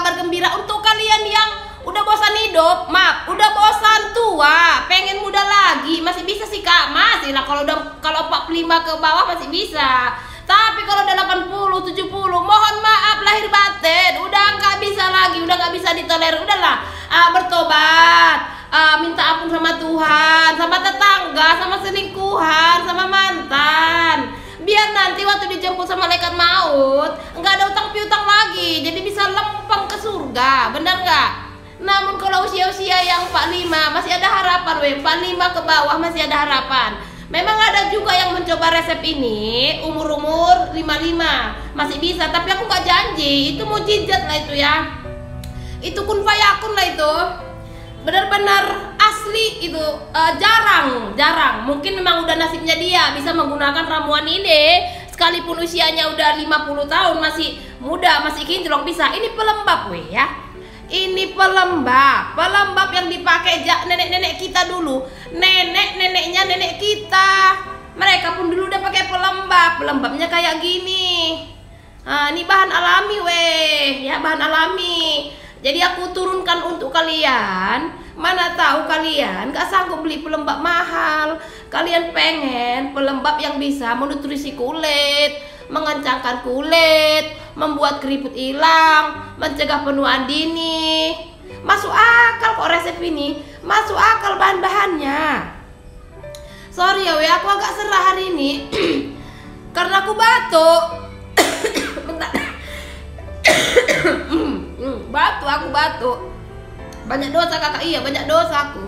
kabar gembira untuk kalian yang udah bosan hidup, maaf, udah bosan tua, pengen muda lagi, masih bisa sih Kak, masih lah kalau 45 ke bawah masih bisa. Tapi kalau udah 80, 70, mohon maaf lahir batin, udah nggak bisa lagi, udah nggak bisa ditolerir, udahlah, bertobat, minta ampun sama Tuhan, sama tetangga, sama selingkuhan, sama mantan. Biar nanti waktu dijemput sama malaikat maut nggak ada utang piutang lagi, jadi bisa lempeng ke surga, bener nggak? Namun kalau usia-usia yang 45 masih ada harapan, 45 ke bawah masih ada harapan. Memang ada juga yang mencoba resep ini umur-umur 55 masih bisa, tapi aku nggak janji, itu mujizat lah itu ya. Itu kun fayakun lah itu. Benar-benar asli itu, jarang. Mungkin memang udah nasibnya dia bisa menggunakan ramuan ini, sekalipun usianya udah 50 tahun masih muda, masih kinclong bisa. Ini pelembab weh ya. Ini pelembab yang dipakai nenek-nenek kita dulu, neneknya nenek kita. Mereka pun dulu udah pakai pelembabnya kayak gini. Nah, ini bahan alami weh, ya bahan alami. Jadi aku turunkan untuk kalian. Mana tahu kalian gak sanggup beli pelembab mahal, kalian pengen pelembab yang bisa menutrisi kulit, mengencangkan kulit, membuat keriput hilang, mencegah penuaan dini. Masuk akal kok resep ini, masuk akal bahan-bahannya. Sorry ya aku agak serah hari ini karena aku batuk. Bentar. Aku batuk. Banyak dosa kakak, iya banyak dosa aku.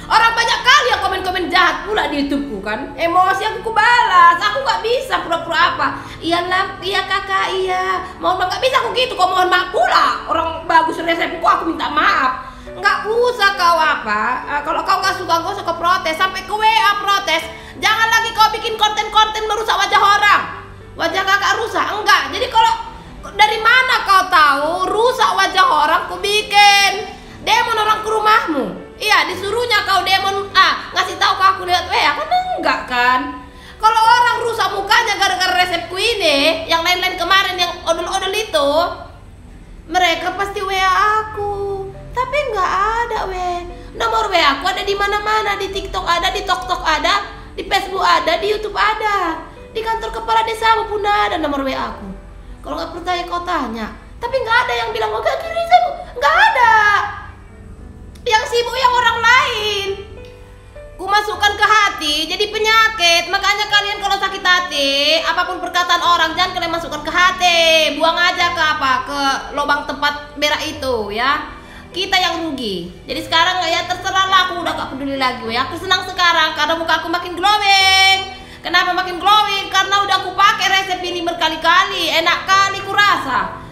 Orang banyak kali yang komen-komen jahat pula di YouTubeku kan. Emosi aku balas, aku gak bisa pura-pura apa. Iyalah, iya kakak, iya. Mohon maaf, gak bisa aku gitu, kok mohon maaf pula. Orang bagus resepku, aku minta maaf. Nggak usah kau apa. Kalau kau gak suka, gak usah kau protes. Sampai ke WA protes. Jangan lagi kau bikin konten-konten merusak wajah orang. Wajah kakak rusak, enggak. Jadi kalau dari mana kau tahu rusak wajah orang ku bikin? Demon orang ke rumahmu. Iya, disuruhnya kau demon ngasih tahu ke aku lihat WA kan enggak kan? Kalau orang rusak mukanya gara-gara resepku ini, yang lain-lain kemarin yang odol-odol itu, mereka pasti WA aku. Tapi enggak ada nomor WA aku ada di mana-mana, di TikTok ada, di TokTok ada, di Facebook ada, di YouTube ada, di kantor kepala desa pun ada nomor WA aku. Kalau nggak percaya kau tanya. Tapi nggak ada yang bilang enggak kiri saya, nggak ada. Yang sibuk yang orang lain. Ku masukkan ke hati jadi penyakit. Makanya kalian kalau sakit hati, apapun perkataan orang jangan kalian masukkan ke hati. Buang aja ke ke lubang tempat berak itu ya. Kita yang rugi. Jadi sekarang ya terserah lah, aku udah gak peduli lagi ya. Aku senang sekarang karena muka aku makin glowing. Kenapa makin glowing? Karena udah aku pakai resep ini berkali-kali. Enak kali kurasa.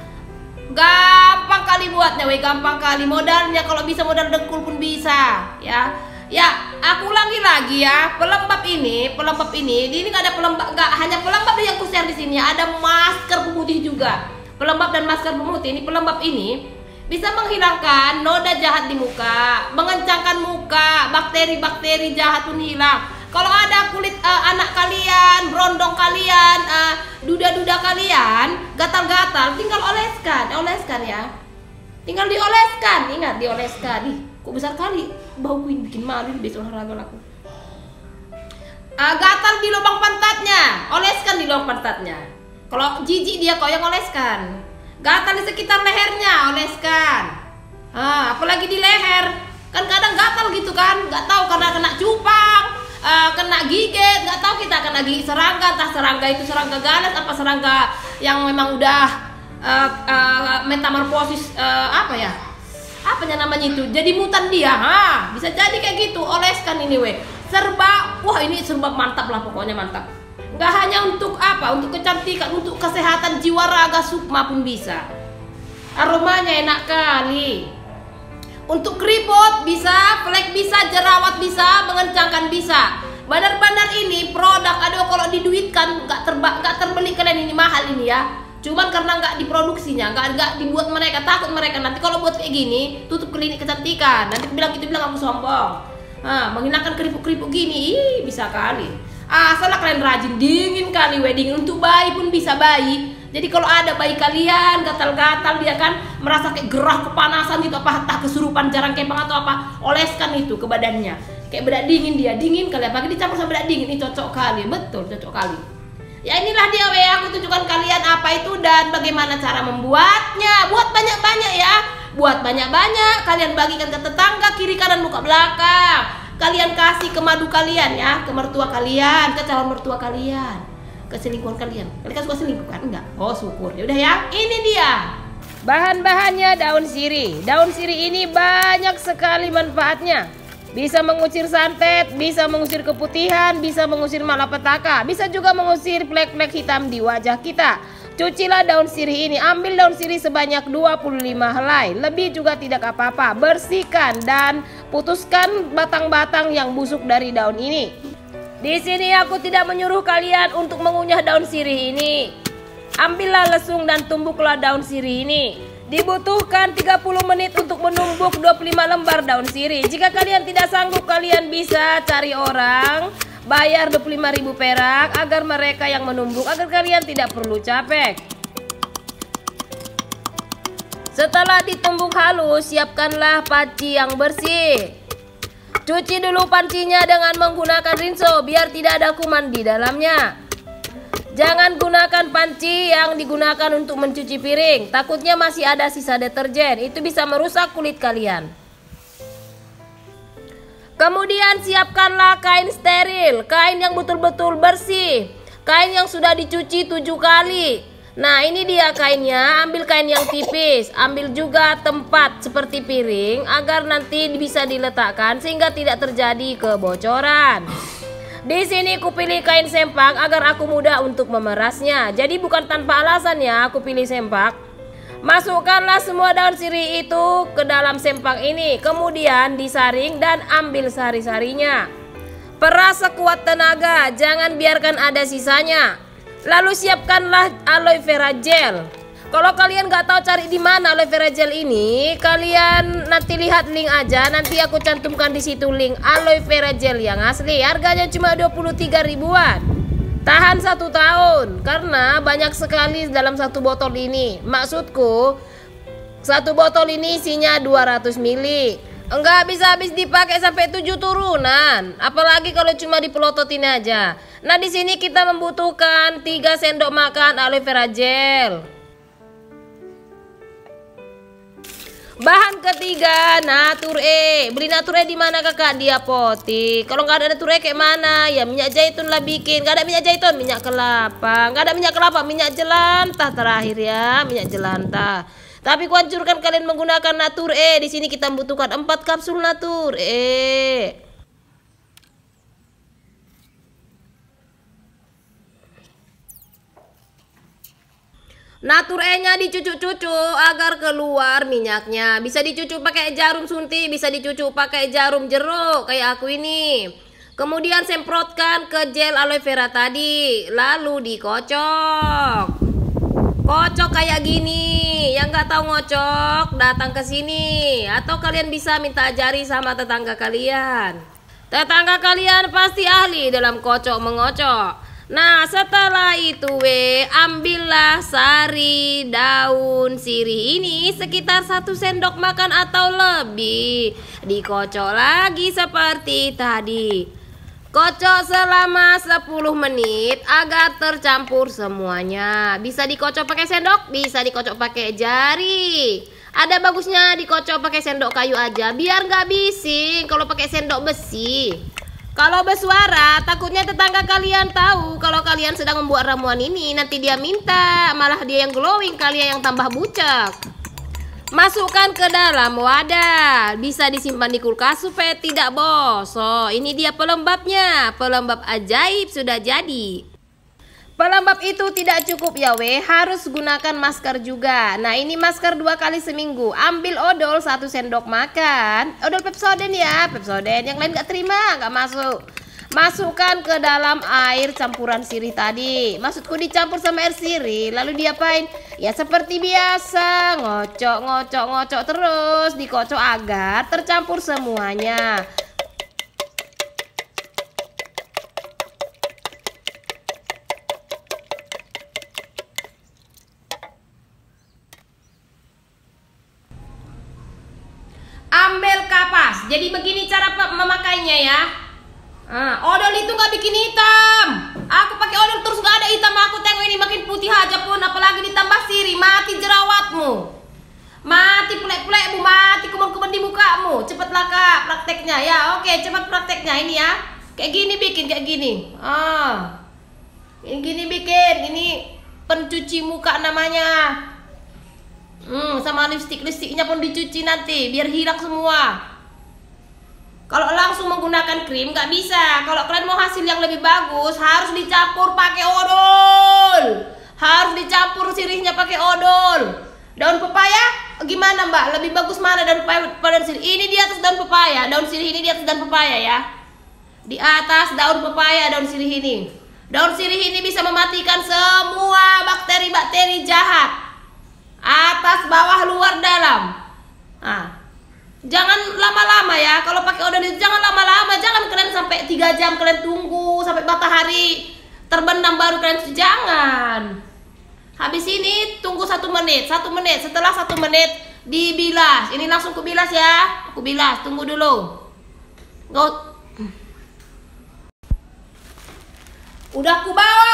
Gampang kali buatnya, gampang kali. Modalnya kalau bisa modal dengkul pun bisa, ya. Ya, aku ulangi lagi ya. Pelembab ini nggak ada pelembab, nggak hanya pelembab yang aku share di sini. Ada masker pemutih juga. Pelembab dan masker pemutih ini, pelembab ini bisa menghilangkan noda jahat di muka, mengencangkan muka, bakteri-bakteri jahat pun hilang. Kalau ada kulit anak kalian, berondong kalian, duda-duda kalian, gatal-gatal, tinggal oleskan ya. Tinggal dioleskan, ingat dioleskan. Ih, kok besar kali bauku ini, bikin malu besok olahraga aku. Gatal di lubang pantatnya, oleskan di lubang pantatnya. Kalau jijik dia kau yang oleskan. Gatal di sekitar lehernya, oleskan. Apalagi di leher, kan kadang gatal gitu kan, nggak tahu karena kena cupang. Kena gigit, nggak tahu kita kena gigit serangga, entah serangga itu serangga ganas apa serangga yang memang udah metamorfosis apanya namanya itu, jadi mutan dia, bisa jadi kayak gitu. Oleskan ini serba, wah ini serba mantap lah, pokoknya mantap. Nggak hanya untuk untuk kecantikan, untuk kesehatan jiwa raga sukma pun bisa. Aromanya enak kali. Untuk keriput bisa, flek bisa, jerawat bisa, mengencangkan bisa. Benar-benar ini produk, aduh kalau diduitkan nggak terbeli kalian, ini mahal ini ya. Cuman karena nggak diproduksinya, nggak dibuat mereka, takut mereka nanti kalau buat kayak gini tutup klinik kecantikan. Nanti bilang aku sombong. Menghilangkan keriput-keriput gini, bisa kali. Asal kalian rajin, dingin kali dingin. Untuk bayi pun bisa bayi. Jadi kalau ada bayi kalian gatal-gatal, dia kan merasa kayak gerah, kepanasan gitu, apa entah kesurupan jarang kembang atau apa, oleskan itu ke badannya. Kayak bedak dingin, dia dingin kali, apalagi dicampur sama bedak dingin, ini cocok kali, betul cocok kali. Ya inilah dia aku tunjukkan kalian apa itu dan bagaimana cara membuatnya. Buat banyak-banyak ya, buat banyak-banyak, kalian bagikan ke tetangga, kiri kanan muka belakang. Kalian kasih ke madu kalian ya, ke mertua kalian, ke calon mertua kalian, ke selingkuhan kalian. Kalian suka selingkuh kan? Enggak? Oh syukur. Ya udah ya, ini dia. Bahan-bahannya daun sirih. Daun sirih ini banyak sekali manfaatnya. Bisa mengusir santet, bisa mengusir keputihan, bisa mengusir malapetaka, bisa juga mengusir plek-plek hitam di wajah kita. Cucilah daun sirih ini, ambil daun sirih sebanyak 25 helai, lebih juga tidak apa-apa. Bersihkan dan putuskan batang-batang yang busuk dari daun ini. Di sini aku tidak menyuruh kalian untuk mengunyah daun sirih ini. Ambillah lesung dan tumbuklah daun sirih ini. Dibutuhkan 30 menit untuk menumbuk 25 lembar daun sirih. Jika kalian tidak sanggup, kalian bisa cari orang, bayar 25.000 perak agar mereka yang menumbuk, agar kalian tidak perlu capek. Setelah ditumbuk halus, siapkanlah panci yang bersih. Cuci dulu pancinya dengan menggunakan rinso biar tidak ada kuman di dalamnya. Jangan gunakan panci yang digunakan untuk mencuci piring, takutnya masih ada sisa deterjen, itu bisa merusak kulit kalian. Kemudian siapkanlah kain steril, kain yang betul-betul bersih, kain yang sudah dicuci 7 kali. Nah ini dia kainnya, ambil kain yang tipis, ambil juga tempat seperti piring agar nanti bisa diletakkan sehingga tidak terjadi kebocoran. Di sini aku pilih kain sempak agar aku mudah untuk memerasnya. Jadi bukan tanpa alasan ya aku pilih sempak. Masukkanlah semua daun sirih itu ke dalam sempak ini. Kemudian disaring dan ambil sari-sarinya. Peras sekuat tenaga, jangan biarkan ada sisanya. Lalu siapkanlah aloe vera gel. Kalau kalian nggak tahu cari di mana aloe vera gel ini, kalian nanti lihat link aja. Nanti aku cantumkan di situ link aloe vera gel yang asli. Harganya cuma 23 ribuan. Tahan 1 tahun karena banyak sekali dalam satu botol ini. Maksudku, satu botol ini isinya 200 ml. Enggak bisa habis dipakai sampai 7 turunan. Apalagi kalau cuma dipelototin aja. Nah, di sini kita membutuhkan 3 sendok makan aloe vera gel. Bahan ketiga, Natur E. Beli Natur E di mana kakak? Di apotik. Kalau nggak ada Natur E kayak mana? Ya minyak zaitun lah bikin. Nggak ada minyak zaitun, minyak kelapa. Nggak ada minyak kelapa, minyak jelantah terakhir ya, minyak jelantah. Tapi kuhancurkan kalian menggunakan Natur E. Di sini kita membutuhkan 4 kapsul Natur E. Natur E-nya dicucuk-cucuk agar keluar minyaknya. Bisa dicucuk pakai jarum suntik, bisa dicucuk pakai jarum jeruk kayak aku ini. Kemudian semprotkan ke gel aloe vera tadi, lalu dikocok. Kocok kayak gini. Yang nggak tahu ngocok, datang ke sini. Atau kalian bisa minta ajari sama tetangga kalian. Tetangga kalian pasti ahli dalam kocok mengocok. Nah setelah itu ambillah sari daun sirih ini sekitar 1 sendok makan atau lebih. Dikocok lagi seperti tadi. Kocok selama 10 menit agar tercampur semuanya. Bisa dikocok pakai sendok, bisa dikocok pakai jari. Ada bagusnya dikocok pakai sendok kayu aja biar nggak bising kalau pakai sendok besi. Kalau bersuara, takutnya tetangga kalian tahu kalau kalian sedang membuat ramuan ini. Nanti dia minta, malah dia yang glowing, kalian yang tambah bucek. Masukkan ke dalam wadah. Bisa disimpan di kulkas supaya tidak bosok. Ini dia pelembabnya. Pelembab ajaib sudah jadi. Pelembab itu tidak cukup ya harus gunakan masker juga. Nah ini masker 2 kali seminggu. Ambil odol 1 sendok makan. Odol Pepsodent ya, Pepsodent. Yang lain gak terima, gak masuk. Masukkan ke dalam air campuran sirih tadi. Maksudku dicampur sama air sirih. Lalu diapain? Ya seperti biasa, ngocok terus. Dikocok agar tercampur semuanya. Jadi begini cara memakainya ya. Odol itu nggak bikin hitam. Aku pakai odol terus nggak ada hitam. Aku tengok ini makin putih aja pun, apalagi ditambah sirih, mati jerawatmu, mati plek-plekmu, mati kuman-kuman di mukamu. Cepatlah Kak prakteknya ya. Oke, cepat prakteknya ini ya. Kayak gini bikin, kayak gini. Ini gini bikin, ini pencuci muka namanya. Sama lipstiknya pun dicuci nanti biar hilang semua. Kalau langsung menggunakan krim nggak bisa. Kalau kalian mau hasil yang lebih bagus harus dicampur pakai odol. Harus dicampur sirihnya pakai odol. Daun pepaya gimana Mbak? Lebih bagus mana daun pepaya pada sirih? Ini di atas daun pepaya. Daun sirih ini di atas daun pepaya ya. Di atas daun pepaya daun sirih ini. Daun sirih ini bisa mematikan semua bakteri-bakteri jahat. Atas, bawah, luar, dalam. Jangan lama-lama ya. Kalau pakai odol itu jangan lama-lama. Jangan kalian sampai 3 jam kalian tunggu sampai matahari terbenam baru kalian cuci. Jangan. Habis ini tunggu 1 menit. 1 menit. Setelah 1 menit dibilas. Ini langsung ku bilas ya. Aku bilas. Tunggu dulu. Udah aku bawa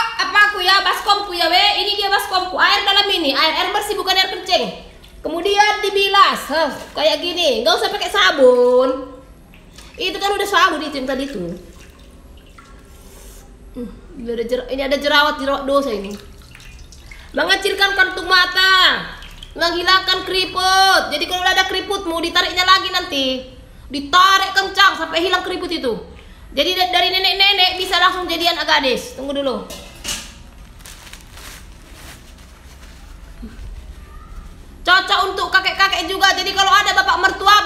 aku ya baskomku ya ini dia baskomku, air dalam ini, air bersih bukan air kencing. Kemudian dibilas kayak gini, nggak usah pakai sabun. Itu kan udah sabun itu yang tadi tuh. Ini ada jerawat dosa ini. Mengecilkan kantung mata, menghilangkan keriput. Jadi kalau udah ada keriputmu ditariknya lagi nanti, ditarik kencang sampai hilang keriput itu. Jadi dari nenek-nenek bisa langsung jadi anak gadis. Tunggu dulu. Cocok untuk kakek-kakek juga. Jadi kalau ada bapak mertua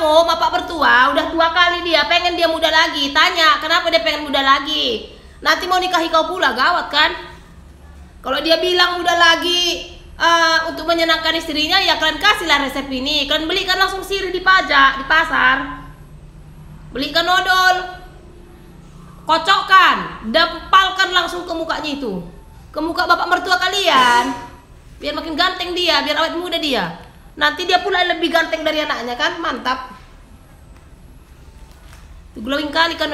udah tua kali dia, pengen dia muda lagi, tanya kenapa dia pengen muda lagi. Nanti mau nikahi kau pula, gawat kan? Kalau dia bilang muda lagi untuk menyenangkan istrinya, ya kalian kasihlah resep ini. Kalian belikan langsung sirih di pasar. Belikan odol, kocokkan, dempalkan langsung ke mukanya itu, ke muka bapak mertua kalian, biar makin ganteng dia, biar awet muda dia. Nanti dia pula lebih ganteng dari anaknya kan, mantap. Glowing kali kan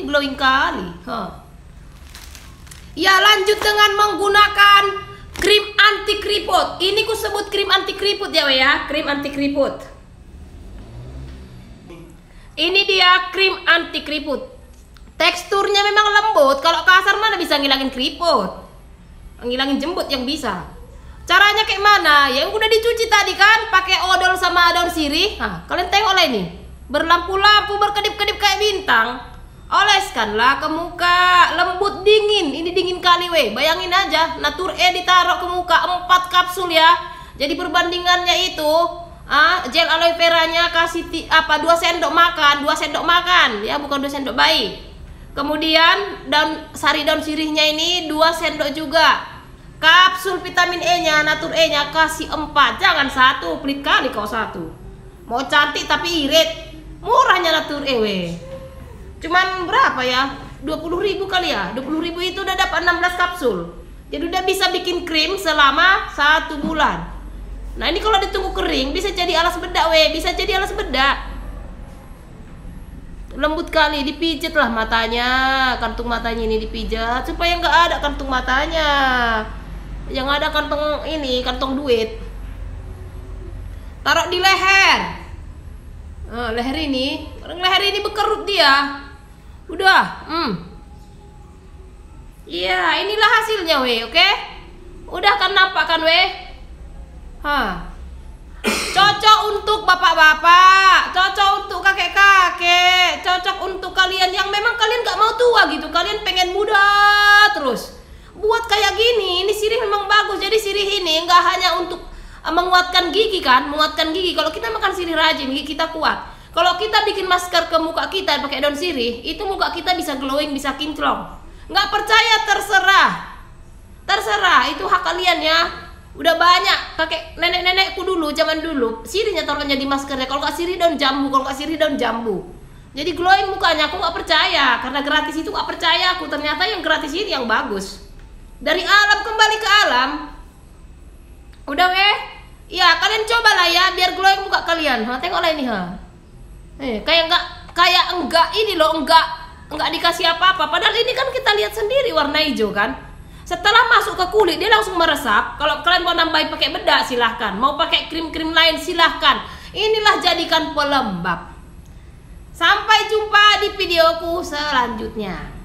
glowing kali. Ya lanjut dengan menggunakan krim anti keriput. Ini ku sebut krim anti keriput ya krim anti keriput. Ini dia krim anti keriput. Teksturnya memang lembut, kalau kasar mana bisa ngilangin keriput, ngilangin jembut yang bisa. Caranya kayak mana? Yang udah dicuci tadi kan, pakai odol sama daun sirih. Kalian tengoklah ini, berlampu-lampu, berkedip-kedip kayak bintang. Oleskanlah ke muka, lembut dingin. Ini dingin kali bayangin aja, Natur E ditaruh ke muka 4 kapsul ya. Jadi perbandingannya itu gel aloe veranya kasih 2 sendok makan ya, bukan 2 sendok bayi. Kemudian sari daun sirihnya ini 2 sendok juga. Kapsul vitamin E nya, Natur E nya kasih 4, jangan 1, pelit kali kau 1. Mau cantik tapi irit. Murahnya Natur E cuman berapa ya, 20.000 kali ya. 20.000 itu udah dapat 16 kapsul. Jadi udah bisa bikin krim selama 1 bulan. Nah ini kalau ditunggu kering bisa jadi alas bedak bisa jadi alas bedak. Lembut kali, dipijat lah matanya, kantung matanya ini dipijat supaya nggak ada kantung matanya, yang ada kantong ini, kantong duit. Taruh di leher. Leher ini bekerut dia. Udah, iya inilah hasilnya oke? Udah kan nampak kan cocok untuk bapak-bapak, cocok untuk kakek-kakek, cocok untuk kalian yang memang kalian gak mau tua gitu, kalian pengen muda terus. Buat kayak gini, ini sirih memang bagus. Jadi sirih ini nggak hanya untuk menguatkan gigi kan, menguatkan gigi. Kalau kita makan sirih rajin, gigi kita kuat. Kalau kita bikin masker ke muka kita pakai daun sirih, itu muka kita bisa glowing, bisa kinclong. Nggak percaya terserah, itu hak kalian ya. Udah banyak pakai nenek-nenekku dulu, zaman dulu sirihnya taruhnya di maskernya. Kalau nggak sirih daun jambu, jadi glowing mukanya. Aku nggak percaya, karena gratis itu nggak percaya aku. Ternyata yang gratis ini yang bagus. Dari alam kembali ke alam. Udah ya kalian cobalah ya, biar glowing muka kalian. Tengoklah ini Kayak enggak ini loh, enggak dikasih apa-apa. Padahal ini kan kita lihat sendiri warna hijau kan. Setelah masuk ke kulit dia langsung meresap. Kalau kalian mau nambahin pakai bedak silahkan, mau pakai krim-krim lain silahkan. Inilah jadikan pelembab. Sampai jumpa di videoku selanjutnya.